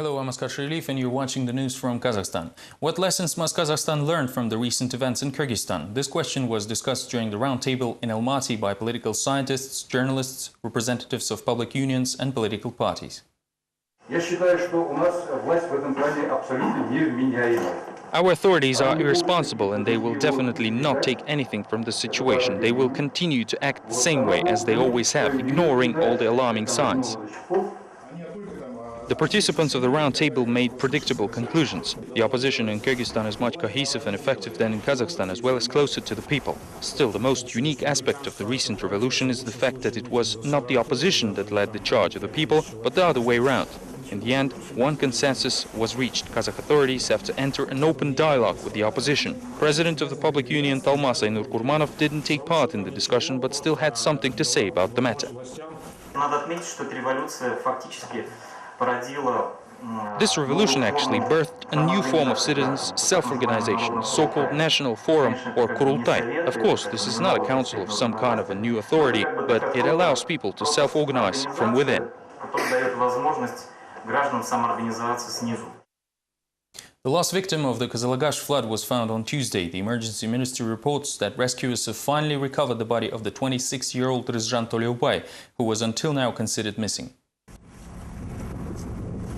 Hello, I'm Askar Sharilief and you're watching the news from Kazakhstan. What lessons must Kazakhstan learn from the recent events in Kyrgyzstan? This question was discussed during the roundtable in Almaty by political scientists, journalists, representatives of public unions and political parties. Our authorities are irresponsible and they will definitely not take anything from the situation. They will continue to act the same way as they always have, ignoring all the alarming signs. The participants of the round table made predictable conclusions. The opposition in Kyrgyzstan is much cohesive and effective than in Kazakhstan, as well as closer to the people. Still, the most unique aspect of the recent revolution is the fact that it was not the opposition that led the charge of the people, but the other way around. In the end, one consensus was reached. Kazakh authorities have to enter an open dialogue with the opposition. President of the Public Union Talmas Aynur Kurmanov didn't take part in the discussion, but still had something to say about the matter. This revolution actually birthed a new form of citizens' self-organization, so-called National Forum or Kurultai. Of course, this is not a council of some kind of a new authority, but it allows people to self-organize from within. The last victim of the Kazakhstan flood was found on Tuesday. The emergency ministry reports that rescuers have finally recovered the body of the 26-year-old Rizjan Tolyaubay, who was until now considered missing.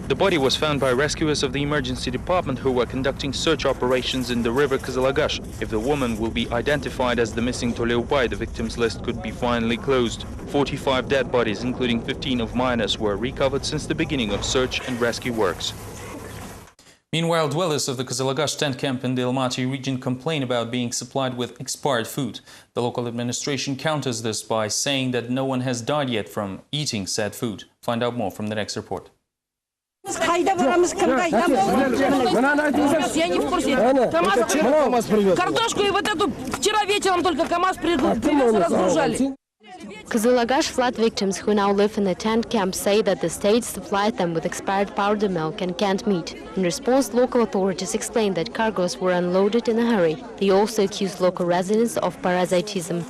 The body was found by rescuers of the emergency department who were conducting search operations in the river Kazakhstan. If the woman will be identified as the missing Tolyaubay, the victims list could be finally closed. 45 dead bodies, including 15 of minors, were recovered since the beginning of search and rescue works. Meanwhile, dwellers of the Kazakhstan tent camp in the Almaty region complain about being supplied with expired food. The local administration counters this by saying that no one has died yet from eating said food. Find out more from the next report. Я не в курсе. Картошку и вот эту вчера вечером только КамАЗ привез, разгружали. Kazakhstan flood victims who now live in a tent camp say that the state supplied them with expired powder milk and canned meat. In response, local authorities explained that cargoes were unloaded in a hurry. They also accused local residents of parasitism.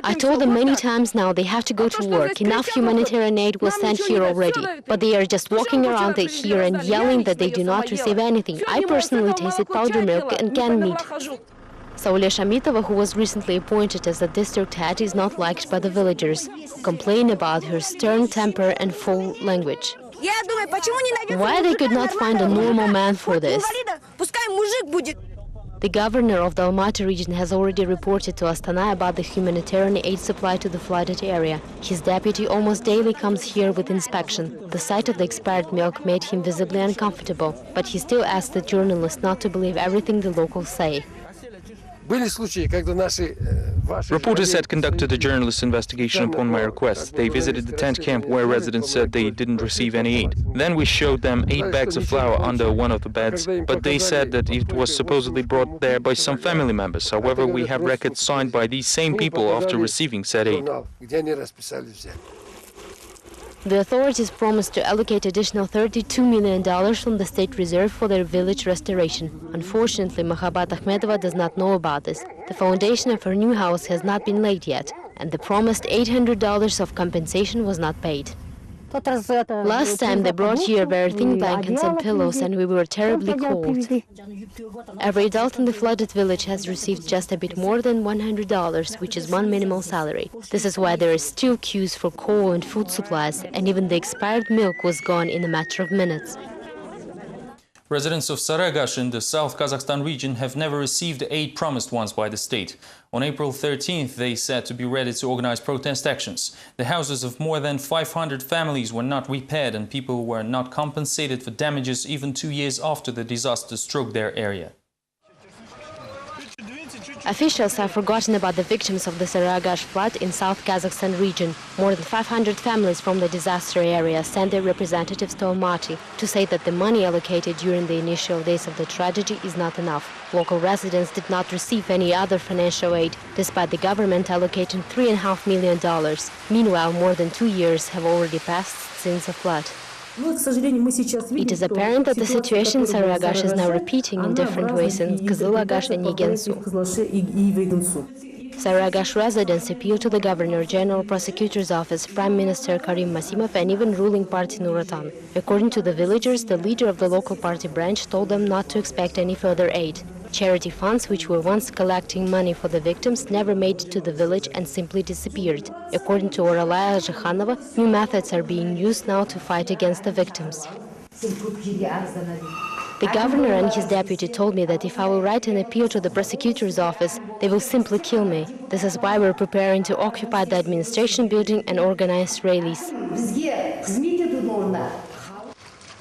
I told them many times now they have to go to work. Enough humanitarian aid was sent here already. But they are just walking around here and yelling that they do not receive anything. I personally tasted powder milk and canned meat. Saule Shamitova, who was recently appointed as the district head, is not liked by the villagers, who complain about her stern temper and foul language. Why they could not find a normal man for this? The governor of the Almaty region has already reported to Astana about the humanitarian aid supply to the flooded area. His deputy almost daily comes here with inspection. The sight of the expired milk made him visibly uncomfortable, but he still asks the journalists not to believe everything the locals say. Reporters had conducted a journalist investigation upon my request. They visited the tent camp where residents said they didn't receive any aid. Then we showed them 8 bags of flour under one of the beds, but they said that it was supposedly brought there by some family members. However, we have records signed by these same people after receiving said aid. The authorities promised to allocate additional $32 million from the state reserve for their village restoration. Unfortunately, Mahabat Akhmedova does not know about this. The foundation of her new house has not been laid yet, and the promised $800 of compensation was not paid. Last time they brought here very thin blankets and pillows, and we were terribly cold. Every adult in the flooded village has received just a bit more than $100, which is one minimal salary. This is why there are still queues for coal and food supplies, and even the expired milk was gone in a matter of minutes. Residents of Saragash in the South Kazakhstan region have never received the aid promised once by the state. On April 13th, they said to be ready to organize protest actions. The houses of more than 500 families were not repaired and people were not compensated for damages even 2 years after the disaster struck their area. Officials have forgotten about the victims of the Saragash flood in South Kazakhstan region. More than 500 families from the disaster area sent their representatives to Almaty to say that the money allocated during the initial days of the tragedy is not enough. Local residents did not receive any other financial aid, despite the government allocating $3.5 million. Meanwhile, more than 2 years have already passed since the flood. It is apparent that the situation in Saragash is now repeating in different ways in Kazakhstan and Igensu. Saragash residents appealed to the Governor General Prosecutor's Office, Prime Minister Karim Masimov, and even ruling party Nuratan. According to the villagers, the leader of the local party branch told them not to expect any further aid. Charity funds, which were once collecting money for the victims, never made it to the village and simply disappeared. According to Oralaya Zhikhanova, new methods are being used now to fight against the victims. The governor and his deputy told me that if I will write an appeal to the prosecutor's office, they will simply kill me. This is why we're preparing to occupy the administration building and organize rallies.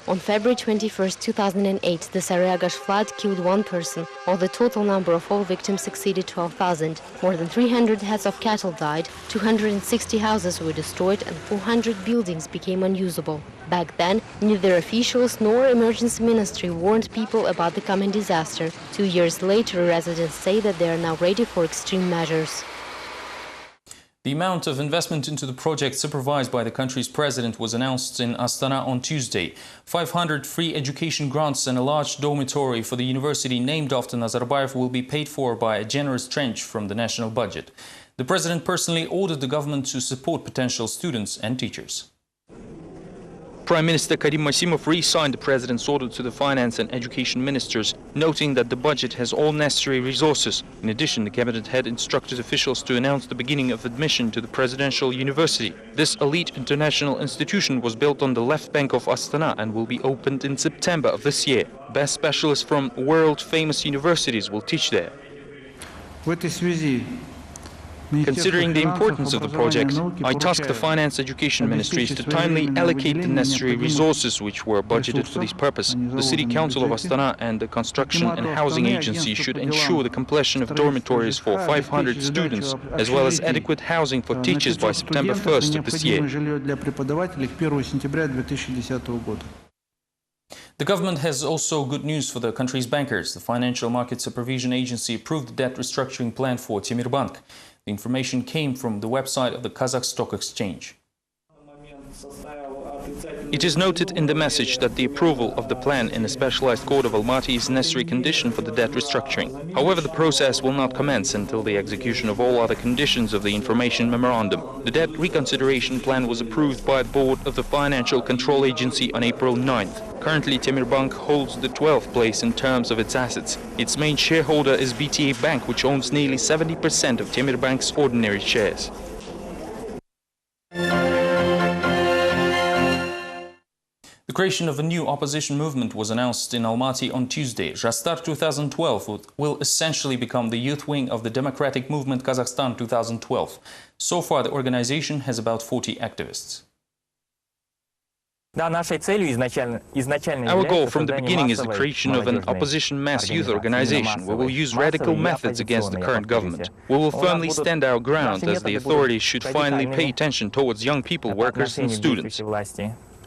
On February 21, 2008, the Saragash flood killed one person, while the total number of all victims exceeded 12,000. More than 300 heads of cattle died, 260 houses were destroyed, and 400 buildings became unusable. Back then, neither officials nor emergency ministry warned people about the coming disaster. 2 years later, residents say that they are now ready for extreme measures. The amount of investment into the project supervised by the country's president was announced in Astana on Tuesday. 500 free education grants and a large dormitory for the university named after Nazarbayev will be paid for by a generous tranche from the national budget. The president personally ordered the government to support potential students and teachers. Prime Minister Karim Masimov re-signed the president's order to the finance and education ministers, noting that the budget has all necessary resources. In addition, the cabinet had instructed officials to announce the beginning of admission to the presidential university. This elite international institution was built on the left bank of Astana and will be opened in September of this year. Best specialists from world-famous universities will teach there. Considering the importance of the project, I tasked the Finance Education Ministries to timely allocate the necessary resources which were budgeted for this purpose. The City Council of Astana and the Construction and Housing Agency should ensure the completion of dormitories for 500 students, as well as adequate housing for teachers by September 1st of this year. The government has also good news for the country's bankers. The Financial Market Supervision Agency approved the debt restructuring plan for Temirbank. The information came from the website of the Kazakh Stock Exchange. It is noted in the message that the approval of the plan in a specialized court of Almaty is a necessary condition for the debt restructuring. However, the process will not commence until the execution of all other conditions of the information memorandum. The debt reconsideration plan was approved by the board of the Financial Control Agency on April 9th. Currently, Temirbank holds the 12th place in terms of its assets. Its main shareholder is BTA Bank, which owns nearly 70% of Temirbank's ordinary shares. The creation of a new opposition movement was announced in Almaty on Tuesday. Zastar 2012 will essentially become the youth wing of the democratic movement Kazakhstan 2012. So far, the organization has about 40 activists. Our goal from the beginning is the creation of an opposition mass youth organization. We will use radical methods against the current government. We will firmly stand our ground, as the authorities should finally pay attention towards young people, workers and students.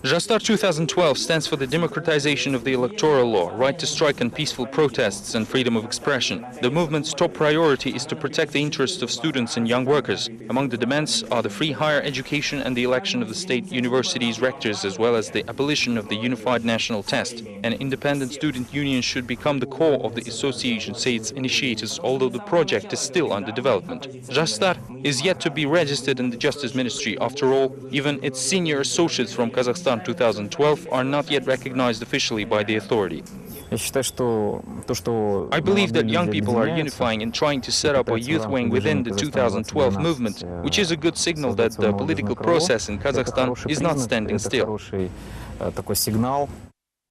Zastar 2012 stands for the democratization of the electoral law, right to strike and peaceful protests and freedom of expression. The movement's top priority is to protect the interests of students and young workers. Among the demands are the free higher education and the election of the state universities' rectors, as well as the abolition of the unified national test. An independent student union should become the core of the association, say its initiators, although the project is still under development. Zastar is yet to be registered in the Justice Ministry. After all, even its senior associates from Kazakhstan 2012 are not yet recognized officially by the authority. I believe that young people are unifying and trying to set up a youth wing within the 2012 movement, which is a good signal that the political process in Kazakhstan is not standing still.